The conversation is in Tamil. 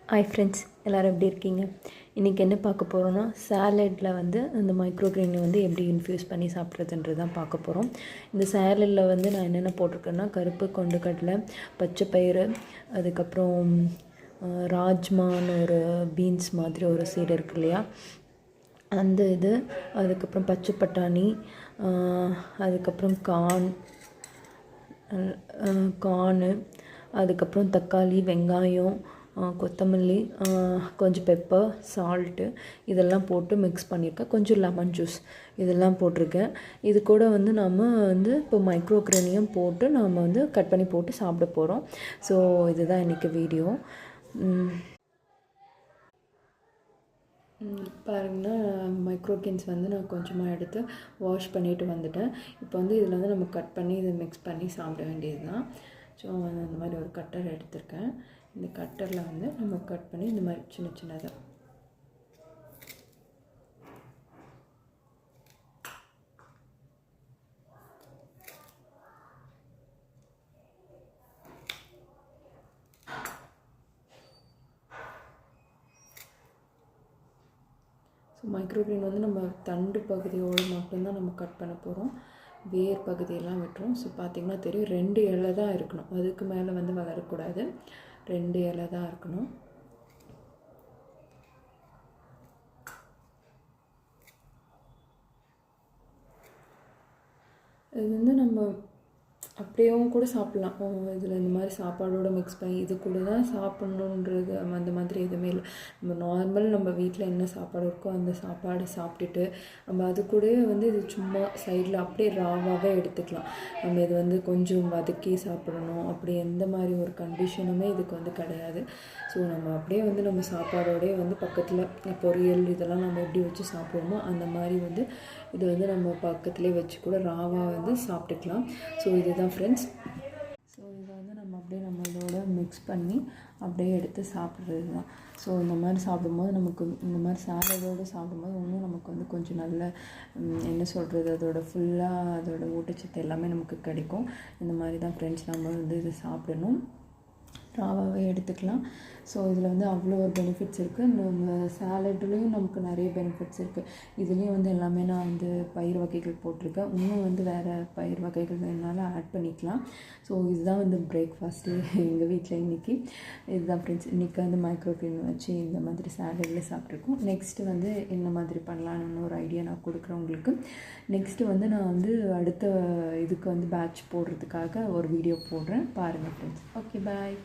ஹாய் ஃப்ரெண்ட்ஸ், எல்லோரும் எப்படி இருக்கீங்க? இன்றைக்கி என்ன பார்க்க போகிறோன்னா, சாலடில் வந்து அந்த மைக்ரோக்ரீனை வந்து எப்படி இன்ஃப்யூஸ் பண்ணி சாப்பிட்றதுன்றது தான் பார்க்க போகிறோம். இந்த சாலடில் வந்து நான் என்னென்ன போட்டிருக்கேன்னா, கருப்பு கொண்டக்கடலை, பச்சை பயிறு, அதுக்கப்புறம் ராஜ்மான்னு ஒரு பீன்ஸ் மாதிரி ஒரு சீடு இருக்கு இல்லையா, அந்த இது, அதுக்கப்புறம் பச்சை பட்டாணி, அதுக்கப்புறம் கார்னு, அதுக்கப்புறம் தக்காளி, வெங்காயம், கொத்தமல்லி, கொஞ்சம் பெப்பர், சால்ட்டு இதெல்லாம் போட்டு மிக்ஸ் பண்ணியிருக்கேன். கொஞ்சம் லெமன் ஜூஸ் இதெல்லாம் போட்டிருக்கேன். இது கூட வந்து நம்ம வந்து இப்போ மைக்ரோக்ரீனையும் போட்டு நாம் வந்து கட் பண்ணி போட்டு சாப்பிட போகிறோம். ஸோ இதுதான் இன்றைக்கி வீடியோ. பாருங்கன்னா, மைக்ரோக்ரீன்ஸ் வந்து நான் கொஞ்சமாக எடுத்து வாஷ் பண்ணிவிட்டு வந்துட்டேன். இப்போ வந்து இதில் வந்து நம்ம கட் பண்ணி இதை மிக்ஸ் பண்ணி சாப்பிட வேண்டியது தான். ஸோ அந்த மாதிரி ஒரு கட்டர் எடுத்திருக்கேன். இந்த கட்டரில் வந்து நம்ம கட் பண்ணி இந்த மாதிரி சின்ன சின்னதாக ஸோ மைக்ரோக்ரீன் வந்து நம்ம தண்டு பகுதியோடு மட்டும்தான் நம்ம கட் பண்ண போகிறோம். வேர் பகுதியெல்லாம் விட்டுரும். ஸோ பார்த்திங்கன்னா தெரியும், 2 இலை தான் இருக்கணும், அதுக்கு மேலே வந்து வளரக்கூடாது. 2 இலை தான் இருக்கணும். இது வந்து நம்ம அப்படியேவும் கூட சாப்பிட்லாம். இதில் இந்த மாதிரி சாப்பாடோடு மிக்ஸ் பண்ணி இது கூட தான் சாப்பிட்ணுன்றது அந்த மாதிரி எதுவுமே இல்லை. நம்ம நார்மல் நம்ம வீட்டில் என்ன சாப்பாடு இருக்கோ அந்த சாப்பாடு சாப்பிட்டுட்டு நம்ம அது கூடவே வந்து இது சும்மா சைடில் அப்படியே ராவாகவே எடுத்துக்கலாம். நம்ம இது வந்து கொஞ்சம் வதக்கி சாப்பிடணும் அப்படி எந்த மாதிரி ஒரு கண்டிஷனுமே இதுக்கு வந்து கிடையாது. ஸோ நம்ம அப்படியே வந்து நம்ம சாப்பாடோடே வந்து பக்கத்தில் பொரியல் இதெல்லாம் நம்ம எப்படி வச்சு சாப்பிடுவோமோ அந்த மாதிரி வந்து இது வந்து நம்ம பக்கத்துலேயே வச்சு கூட ராவாக வந்து சாப்பிட்டுக்கலாம். ஸோ இதுதான் ஃப்ரெண்ட்ஸ். ஸோ இதை வந்து நம்ம அப்படியே நம்ம இதோட மிக்ஸ் பண்ணி அப்படியே எடுத்து சாப்பிட்றது தான். ஸோ இந்த மாதிரி சாப்பிடும்போது நமக்கு இந்த மாதிரி சாலடோடு சாப்பிடும்போது இன்னும் நமக்கு வந்து கொஞ்சம் நல்ல என்ன சொல்கிறது, அதோட ஃபுல்லாக அதோட ஊட்டச்சத்து எல்லாமே நமக்கு கிடைக்கும். இந்த மாதிரி தான் ஃப்ரெண்ட்ஸ் நம்ம வந்து இது சாப்பிடணும். ராவாகவே எடுத்துக்கலாம். ஸோ இதில் வந்து அவ்வளோ ஒரு பெனிஃபிட்ஸ் இருக்குது. நம்ம சாலட்லேயும் நமக்கு நிறைய பெனிஃபிட்ஸ் இருக்குது. இதுலேயும் வந்து எல்லாமே நான் வந்து பயிர் வகைகள் போட்டிருக்கேன். இன்னும் வந்து வேறு பயிர் வகைகள் வேணுனாலும் ஆட் பண்ணிக்கலாம். ஸோ இதுதான் வந்து பிரேக்ஃபாஸ்ட்டு எங்கள் வீட்டில் இன்றைக்கி. இதுதான் ஃப்ரெண்ட்ஸ், இன்றைக்கி வந்து மைக்ரோக்ரீன் வச்சு இந்த மாதிரி சாலடில் சாப்பிட்ருக்கோம். நெக்ஸ்ட்டு வந்து என்ன மாதிரி பண்ணலான்னு ஒரு ஐடியா நான் கொடுக்குறேன் உங்களுக்கு. நெக்ஸ்ட்டு வந்து நான் வந்து அடுத்த இதுக்கு வந்து பேட்ச் போடுறதுக்காக ஒரு வீடியோ போடுறேன், பாருங்கள் ஃப்ரெண்ட்ஸ். ஓகே, பாய்.